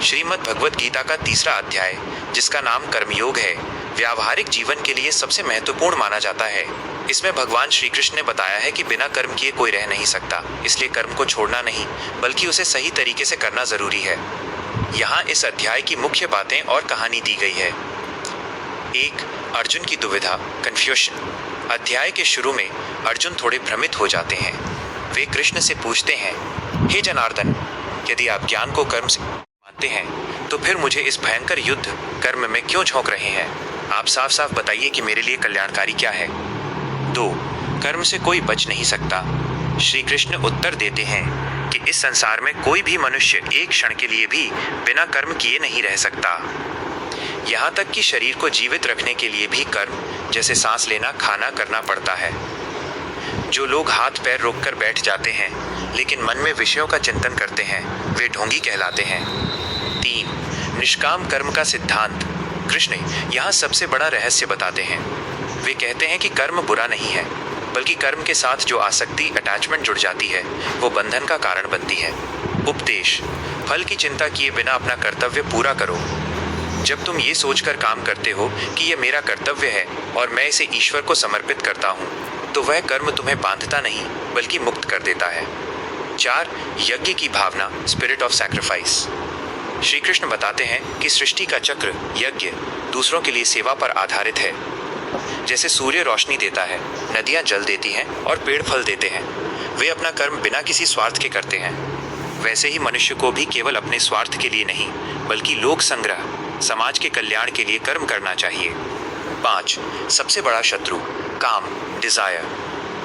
श्रीमद् भगवत गीता का तीसरा अध्याय, जिसका नाम कर्मयोग है, व्यावहारिक जीवन के लिए सबसे महत्वपूर्ण माना जाता है। इसमें भगवान श्री कृष्ण ने बताया है कि बिना कर्म किए कोई रह नहीं सकता, इसलिए कर्म को छोड़ना नहीं बल्कि उसे सही तरीके से करना जरूरी है। यहाँ इस अध्याय की मुख्य बातें और कहानी दी गई है। 1. अर्जुन की दुविधा, कन्फ्यूशन। अध्याय के शुरू में अर्जुन थोड़े भ्रमित हो जाते हैं। वे कृष्ण से पूछते हैं, हे जनार्दन, यदि आप ज्ञान को कर्म से मानते हैं तो फिर मुझे इस भयंकर युद्ध कर्म में क्यों झोंक रहे हैं? आप साफ साफ बताइए कि मेरे लिए कल्याणकारी क्या है। 2. कर्म से कोई बच नहीं सकता। श्री कृष्ण उत्तर देते हैं कि इस संसार में कोई भी मनुष्य एक क्षण के लिए भी बिना कर्म किए नहीं रह सकता। यहाँ तक कि शरीर को जीवित रखने के लिए भी कर्म, जैसे सांस लेना, खाना करना पड़ता है। जो लोग हाथ पैर रोककर बैठ जाते हैं लेकिन मन में विषयों का चिंतन करते हैं, वे ढोंगी कहलाते हैं। 3. निष्काम कर्म का सिद्धांत। कृष्ण यहाँ सबसे बड़ा रहस्य बताते हैं। वे कहते हैं कि कर्म बुरा नहीं है, बल्कि कर्म के साथ जो आसक्ति, अटैचमेंट जुड़ जाती है, वो बंधन का कारण बनती है। उपदेश। फल की चिंता किए बिना अपना कर्तव्य पूरा करो। जब तुम ये सोचकर काम करते हो कि यह मेरा कर्तव्य है और मैं इसे ईश्वर को समर्पित करता हूँ, तो वह कर्म तुम्हें बांधता नहीं बल्कि मुक्त कर देता है। 4. यज्ञ की भावना, spirit of sacrifice. Shri Krishna बताते हैं कि सृष्टि का चक्र, यज्ञ, दूसरों के लिए सेवा पर आधारित है। जैसे सूर्य रोशनी देता है, नदियाँ जल देती हैं और पेड़ फल देते हैं। वे अपना कर्म बिना किसी स्वार्थ के करते हैं। वैसे ही मनुष्य को भी केवल अपने स्वार्थ के लिए नहीं बल्कि लोक संग्रह, समाज के कल्याण के लिए कर्म करना चाहिए। 5. सबसे बड़ा शत्रु, काम, डिजायर।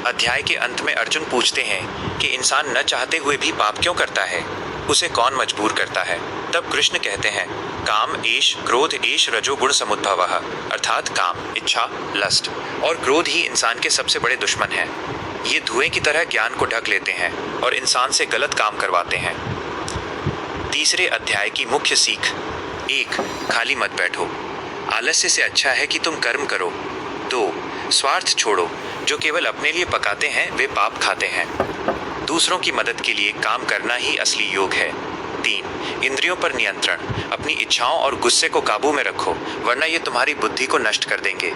अध्याय के अंत में अर्जुन पूछते हैं कि इंसान न चाहते हुए भी पाप क्यों करता है, उसे कौन मजबूर करता है? तब कृष्ण कहते हैं, काम एष क्रोध एष रजोगुण समुद्भवः, अर्थात काम, इच्छा, लस्ट और क्रोध ही इंसान के सबसे बड़े दुश्मन हैं। ये धुएं की तरह ज्ञान को ढक लेते हैं और इंसान से गलत काम करवाते हैं। तीसरे अध्याय की मुख्य सीख। 1. खाली मत बैठो। आलस्य से अच्छा है कि तुम कर्म करो। 2. स्वार्थ छोड़ो। जो केवल अपने लिए पकाते हैं वे पाप खाते हैं। दूसरों की मदद के लिए काम करना ही असली योग है। 3. इंद्रियों पर नियंत्रण। अपनी इच्छाओं और गुस्से को काबू में रखो, वरना ये तुम्हारी बुद्धि को नष्ट कर देंगे।